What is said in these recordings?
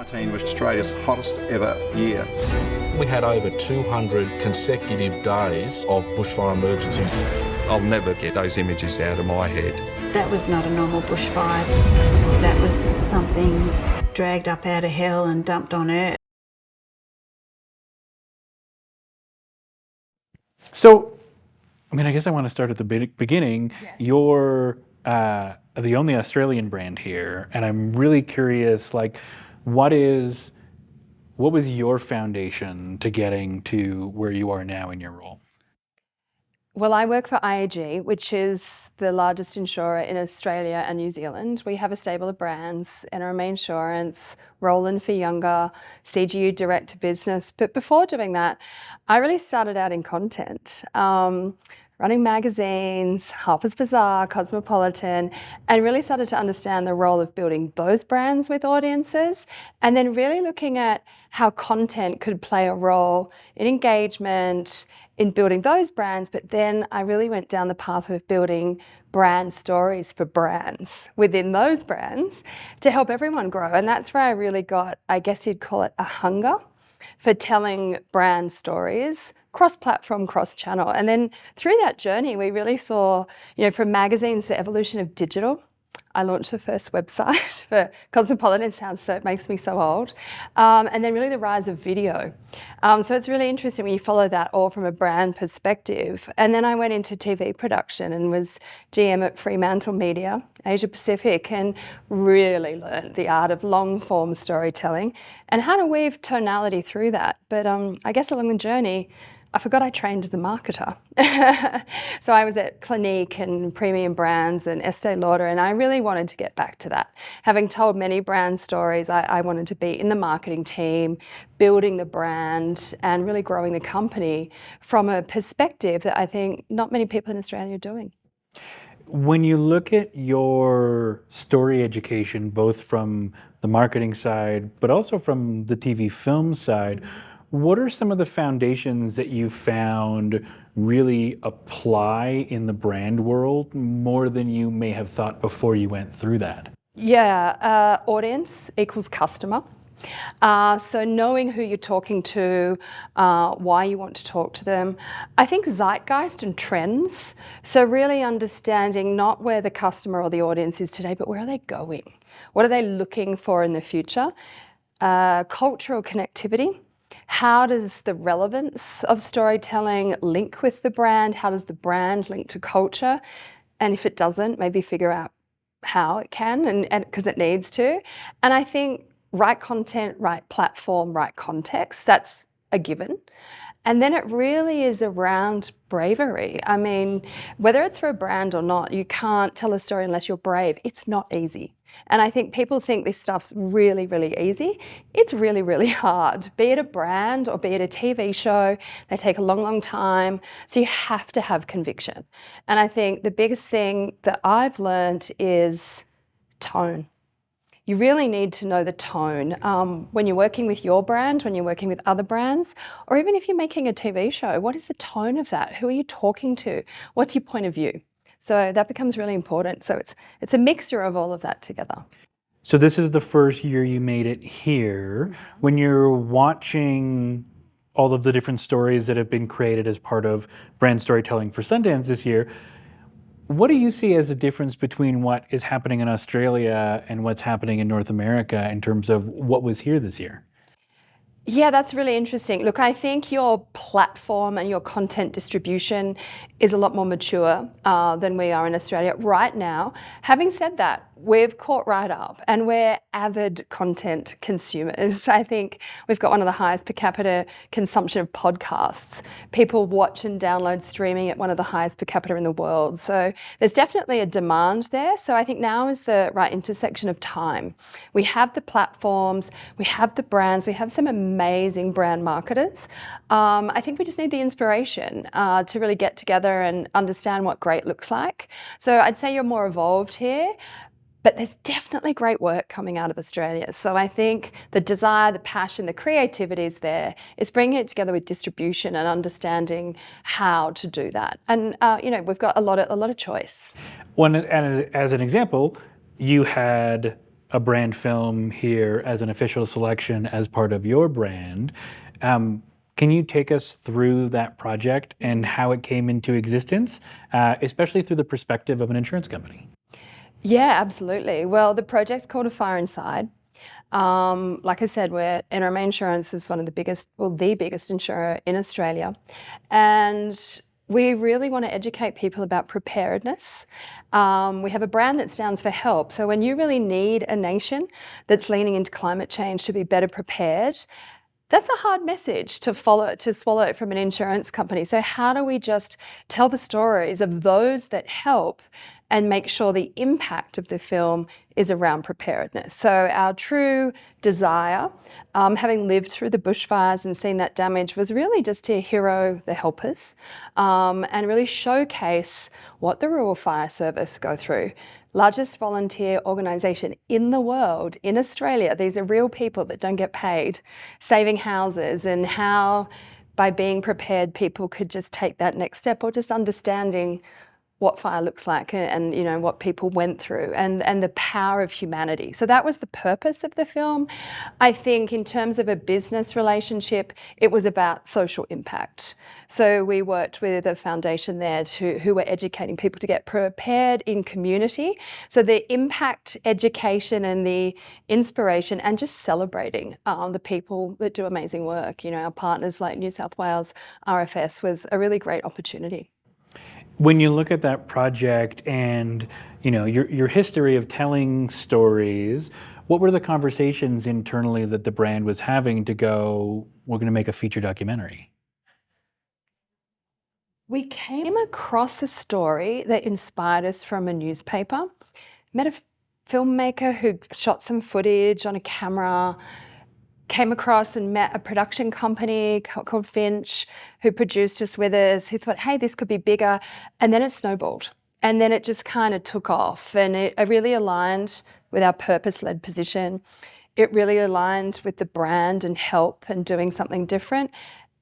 2019 was Australia's hottest ever year. We had over 200 consecutive days of bushfire emergencies. I'll never get those images out of my head. That was not a normal bushfire. That was something dragged up out of hell and dumped on Earth. So, I mean, I guess I want to start at the beginning. Yeah. You're the only Australian brand here, and I'm really curious, like, what was your foundation to getting to where you are now in your role? Well, I work for IAG, which is the largest insurer in Australia and New Zealand. We have a stable of brands, NRMA Insurance, Roland for Younger, CGU Direct to Business. But before doing that, I really started out in content, running magazines, Harper's Bazaar, Cosmopolitan, and really started to understand the role of building those brands with audiences, and then really looking at how content could play a role in engagement, in building those brands. But then I really went down the path of building brand stories for brands within those brands to help everyone grow. And that's where I really got, I guess you'd call it a hunger for telling brand stories, cross-platform, cross-channel. And then through that journey, we really saw, from magazines, the evolution of digital. I launched the first website for Cosmopolitan. It makes me so old. And then really the rise of video. So it's really interesting when you follow that all from a brand perspective. And then I went into TV production and was GM at Fremantle Media, Asia Pacific, and really learned the art of long-form storytelling and how to weave tonality through that. But I guess along the journey, I forgot I trained as a marketer. So I was at Clinique and Premium Brands and Estee Lauder, and I really wanted to get back to that. Having told many brand stories, I wanted to be in the marketing team, building the brand and really growing the company from a perspective that I think not many people in Australia are doing. When you look at your story education, both from the marketing side, but also from the TV film side, what are some of the foundations that you found really apply in the brand world more than you may have thought before you went through that? Yeah, audience equals customer. So knowing who you're talking to, why you want to talk to them. I think zeitgeist and trends. So really understanding not where the customer or the audience is today, but where are they going? What are they looking for in the future? Cultural connectivity. How does the relevance of storytelling link with the brand? How does the brand link to culture? And if it doesn't, maybe figure out how it can, and because it needs to. And I think right content, right platform, right context, that's a given. And then it really is around bravery. I mean, whether it's for a brand or not, you can't tell a story unless you're brave. It's not easy. And I think people think this stuff's really, really easy. It's really, really hard. Be it a brand or be it a TV show, they take a long, long time. So you have to have conviction. And I think the biggest thing that I've learned is tone. You really need to know the tone when you're working with your brand, when you're working with other brands, or even if you're making a TV show. What is the tone of that? Who are you talking to? What's your point of view? So that becomes really important. So it's a mixture of all of that together. So this is the first year you made it here. When you're watching all of the different stories that have been created as part of Brand Storytelling for Sundance this year, what do you see as the difference between what is happening in Australia and what's happening in North America in terms of what was here this year? Yeah, that's really interesting. Look, I think your platform and your content distribution is a lot more mature than we are in Australia right now. Having said that, we've caught right up and we're avid content consumers. I think we've got one of the highest per capita consumption of podcasts. People watch and download streaming at one of the highest per capita in the world. So there's definitely a demand there. So I think now is the right intersection of time. We have the platforms, we have the brands, we have some amazing brand marketers. I think we just need the inspiration to really get together and understand what great looks like. So I'd say you're more evolved here. But there's definitely great work coming out of Australia. So I think the desire, the passion, the creativity is there. It's bringing it together with distribution and understanding how to do that. And we've got a lot of choice. As an example, you had a brand film here as an official selection as part of your brand. Can you take us through that project and how it came into existence, especially through the perspective of an insurance company? Yeah, absolutely. Well, the project's called A Fire Inside. Like I said, NRMA Insurance is one of the biggest, well, the biggest insurer in Australia. And we really want to educate people about preparedness. We have a brand that stands for help. So when you really need a nation that's leaning into climate change to be better prepared, that's a hard message to swallow from an insurance company. So how do we just tell the stories of those that help and make sure the impact of the film is around preparedness? So our true desire, having lived through the bushfires and seen that damage, was really just to hero the helpers and really showcase what the Rural Fire Service go through. Largest volunteer organisation in the world, in Australia. These are real people that don't get paid, saving houses, and how by being prepared people could just take that next step, or just understanding what fire looks like and you know what people went through and the power of humanity. So that was the purpose of the film. I think in terms of a business relationship, it was about social impact. So we worked with a foundation there who were educating people to get prepared in community. So the impact, education and the inspiration and just celebrating the people that do amazing work. You know, our partners like New South Wales RFS was a really great opportunity. When you look at that project and your history of telling stories, what were the conversations internally that the brand was having to go, we're going to make a feature documentary? We came across a story that inspired us from a newspaper. Met a filmmaker who shot some footage on a camera, came across and met a production company called Finch who produced us with us, who thought, hey, this could be bigger. And then it snowballed. And then it just kind of took off. And it really aligned with our purpose-led position. It really aligned with the brand and help and doing something different.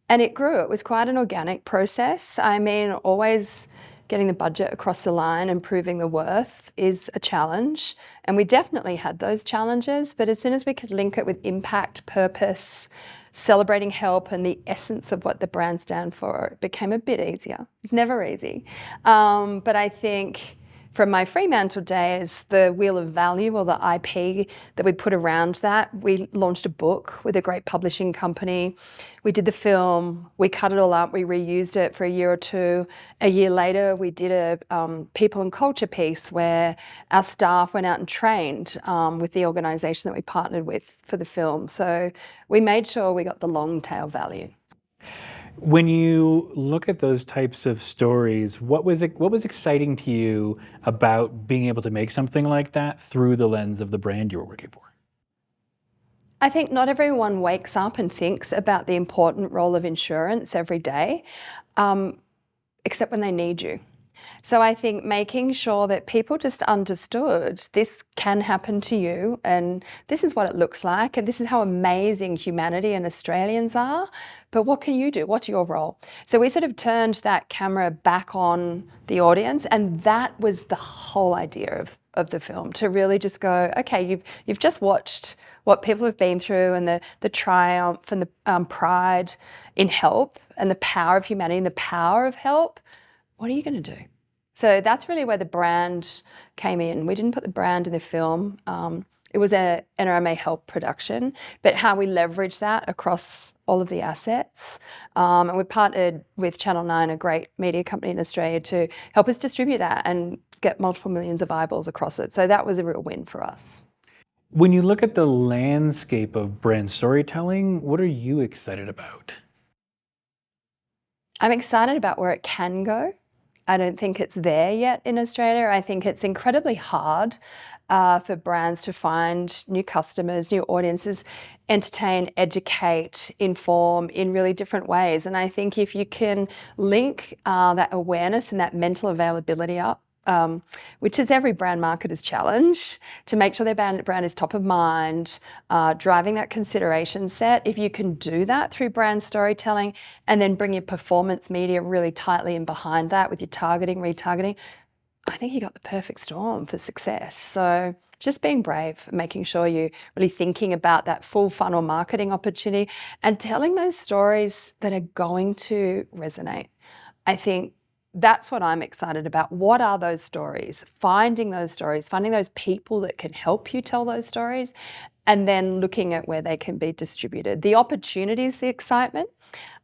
And it grew. It was quite an organic process. I mean, always getting the budget across the line and proving the worth is a challenge. And we definitely had those challenges, but as soon as we could link it with impact, purpose, celebrating help and the essence of what the brand stand for, it became a bit easier. It's never easy. But I think from my Fremantle days, the Wheel of Value, or the IP that we put around that, we launched a book with a great publishing company. We did the film, we cut it all up, we reused it for a year or two. A year later, we did a people and culture piece where our staff went out and trained with the organisation that we partnered with for the film. So we made sure we got the long tail value. When you look at those types of stories, what was exciting to you about being able to make something like that through the lens of the brand you were working for? I think not everyone wakes up and thinks about the important role of insurance every day, except when they need you. So I think making sure that people just understood this can happen to you and this is what it looks like and this is how amazing humanity and Australians are, but what can you do? What's your role? So we sort of turned that camera back on the audience, and that was the whole idea of the film, to really just go, okay, you've just watched what people have been through and the triumph and the pride in help and the power of humanity and the power of help. What are you going to do? So that's really where the brand came in. We didn't put the brand in the film. It was a NRMA help production, but how we leverage that across all of the assets. And we partnered with Channel 9, a great media company in Australia, to help us distribute that and get multiple millions of eyeballs across it. So that was a real win for us. When you look at the landscape of brand storytelling, what are you excited about? I'm excited about where it can go. I don't think it's there yet in Australia. I think it's incredibly hard for brands to find new customers, new audiences, entertain, educate, inform in really different ways. And I think if you can link that awareness and that mental availability up, which is every brand marketer's challenge, to make sure their brand is top of mind, driving that consideration set. If you can do that through brand storytelling and then bring your performance media really tightly in behind that with your targeting, retargeting, I think you got the perfect storm for success. So just being brave, making sure you're really thinking about that full funnel marketing opportunity and telling those stories that are going to resonate. I think that's what I'm excited about. What are those stories? Finding those stories, finding those people that can help you tell those stories, and then looking at where they can be distributed. The opportunities, the excitement,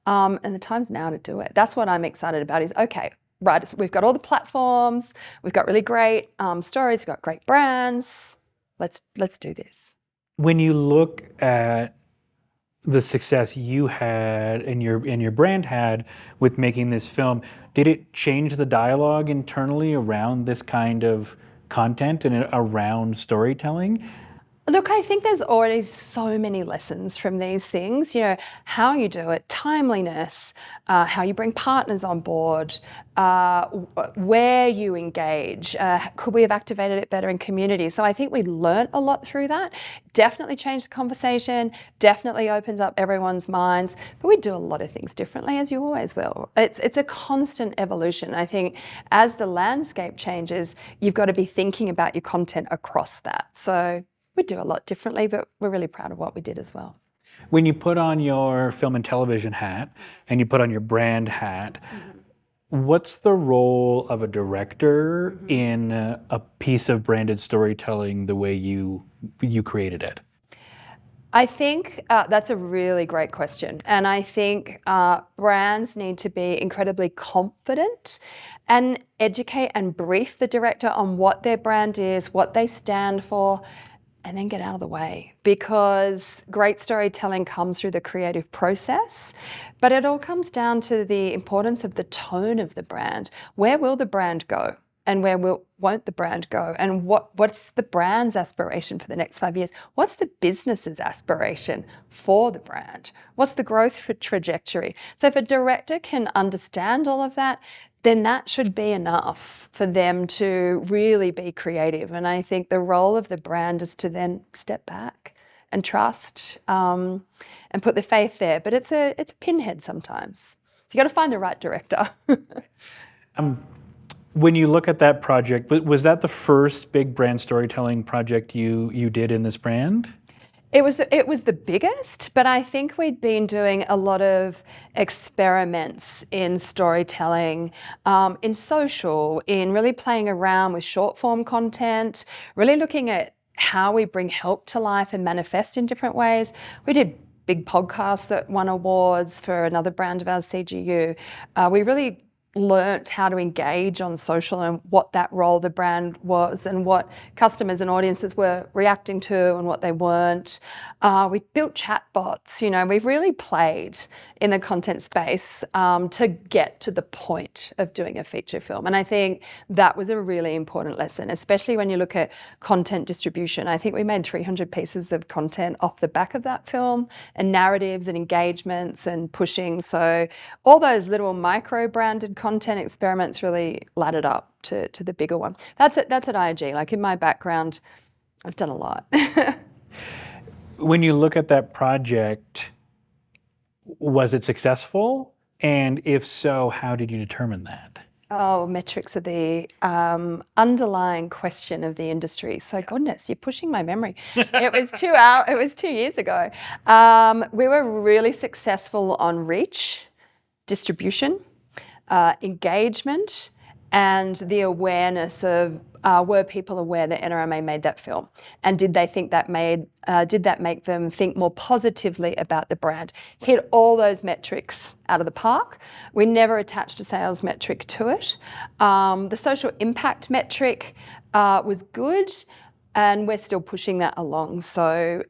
and the time's now to do it. That's what I'm excited about is, okay, right, so we've got all the platforms, we've got really great stories, we've got great brands. Let's do this. When you look at the success you had and your brand had with making this film, did it change the dialogue internally around this kind of content and around storytelling? Look, I think there's already so many lessons from these things, how you do it, timeliness, how you bring partners on board, where you engage, could we have activated it better in community? So I think we learnt a lot through that. Definitely changed the conversation, definitely opens up everyone's minds, but we do a lot of things differently, as you always will. It's a constant evolution. I think as the landscape changes, you've got to be thinking about your content across that. So we do a lot differently, but we're really proud of what we did as well. When you put on your film and television hat and you put on your brand hat, what's the role of a director in a piece of branded storytelling the way you created it? I think that's a really great question. And I think brands need to be incredibly confident and educate and brief the director on what their brand is, what they stand for, and then get out of the way, because great storytelling comes through the creative process, but it all comes down to the importance of the tone of the brand. Where will the brand go? And where won't the brand go? And what's the brand's aspiration for the next 5 years? What's the business's aspiration for the brand? What's the growth trajectory? So if a director can understand all of that, then that should be enough for them to really be creative. And I think the role of the brand is to then step back and trust and put their faith there. But it's a pinhead sometimes. So you got to find the right director. When you look at that project, was that the first big brand storytelling project you did in this brand? It was the biggest, but I think we'd been doing a lot of experiments in storytelling, in social, in really playing around with short form content, really looking at how we bring help to life and manifest in different ways. We did big podcasts that won awards for another brand of ours, CGU. We really learnt how to engage on social and what that role of the brand was and what customers and audiences were reacting to and what they weren't. We built chatbots, we've really played in the content space to get to the point of doing a feature film. And I think that was a really important lesson, especially when you look at content distribution. I think we made 300 pieces of content off the back of that film, and narratives and engagements and pushing. So all those little micro-branded content experiments really laddered up to the bigger one. That's at IAG. Like in my background, I've done a lot. When you look at that project, was it successful? And if so, how did you determine that? Oh, metrics are the underlying question of the industry. So goodness, you're pushing my memory. It was 2 years ago. We were really successful on reach, distribution, engagement, and the awareness of were people aware that NRMA made that film, and did they think that did that make them think more positively about the brand? Hit all those metrics out of the park. We never attached a sales metric to it. The social impact metric was good, and we're still pushing that along. So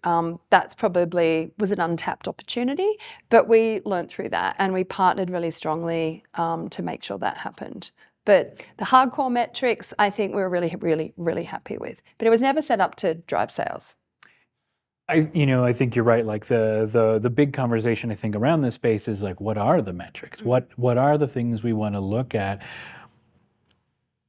that's probably was an untapped opportunity, but we learnt through that and we partnered really strongly to make sure that happened. But the hardcore metrics, I think we were really, really, really happy with. But it was never set up to drive sales. I think you're right. Like the big conversation I think around this space is like, what are the metrics? What are the things we want to look at?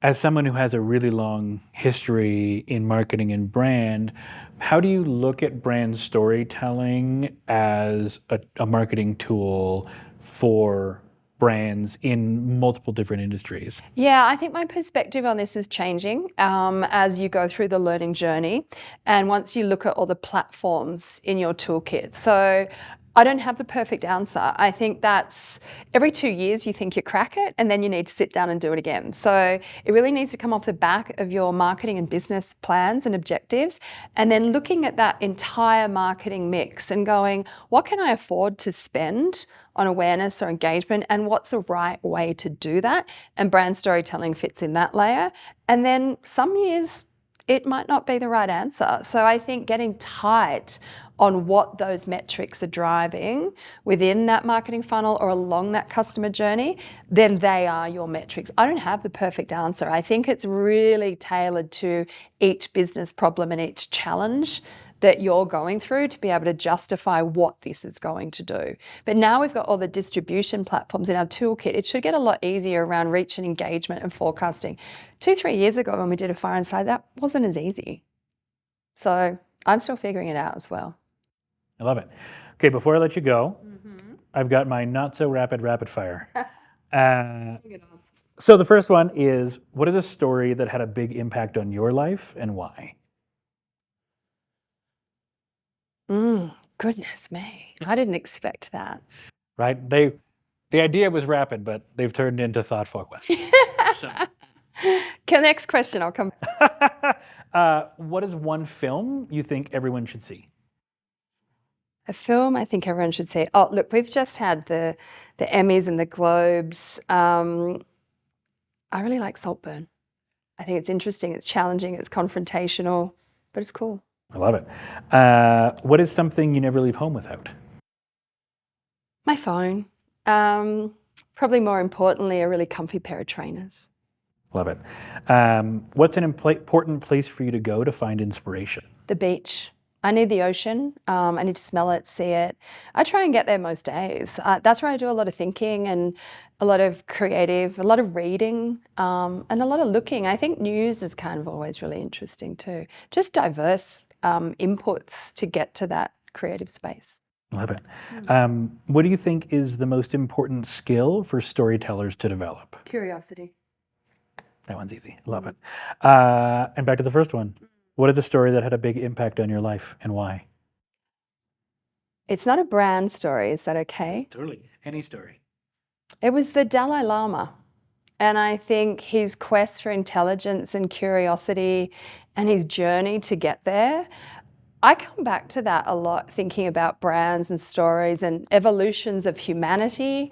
As someone who has a really long history in marketing and brand, how do you look at brand storytelling as a marketing tool for brands in multiple different industries? Yeah, I think my perspective on this is changing as you go through the learning journey and once you look at all the platforms in your toolkit. So I don't have the perfect answer. I think that's every 2 years you think you crack it and then you need to sit down and do it again. So it really needs to come off the back of your marketing and business plans and objectives, and then looking at that entire marketing mix and going, what can I afford to spend on awareness or engagement, and what's the right way to do that? And brand storytelling fits in that layer. And then some years it might not be the right answer. So I think getting tight on what those metrics are driving within that marketing funnel or along that customer journey, then they are your metrics. I don't have the perfect answer. I think it's really tailored to each business problem and each challenge that you're going through to be able to justify what this is going to do. But now we've got all the distribution platforms in our toolkit. It should get a lot easier around reach and engagement and forecasting. 2-3 years ago when we did a Fire Inside, that wasn't as easy. So I'm still figuring it out as well. I love it. Okay, before I let you go, I've got my not so rapid fire. So the first one is, what is a story that had a big impact on your life and why? Goodness me, I didn't expect that. Right? The idea was rapid, but they've turned into thoughtful questions. Next question, I'll come. What is one film you think everyone should see? A film I think everyone should see. Oh, look, we've just had the Emmys and the Globes. I really like Saltburn. I think it's interesting, it's challenging, it's confrontational, but it's cool. I love it. What is something you never leave home without? My phone. Probably more importantly, a really comfy pair of trainers. Love it. What's an important place for you to go to find inspiration? The beach. I need the ocean. I need to smell it, see it. I try and get there most days. That's where I do a lot of thinking and a lot of creative, a lot of reading, and a lot of looking. I think news is kind of always really interesting too. Just diverse inputs to get to that creative space. Love it. What do you think is the most important skill for storytellers to develop? Curiosity. That one's easy. Love it. And back to the first one. What is a story that had a big impact on your life and why? It's not a brand story, is that okay? Totally. Any story. It was the Dalai Lama. And I think his quest for intelligence and curiosity and his journey to get there, I come back to that a lot, thinking about brands and stories and evolutions of humanity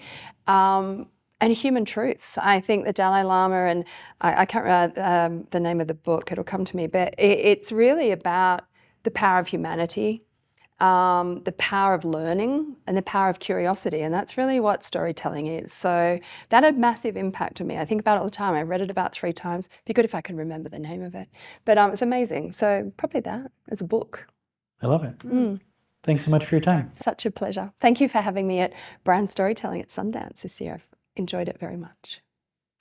and human truths. I think the Dalai Lama, and I can't remember the name of the book, it'll come to me, but it's really about the power of humanity, the power of learning and the power of curiosity. And that's really what storytelling is. So that had massive impact on me. I think about it all the time. I read it about 3 times. Be good if I could remember the name of it. But it's amazing. So probably that as a book. I love it. Thanks so much for your time. Such a pleasure. Thank you for having me at Brand Storytelling at Sundance this year. I've enjoyed it very much.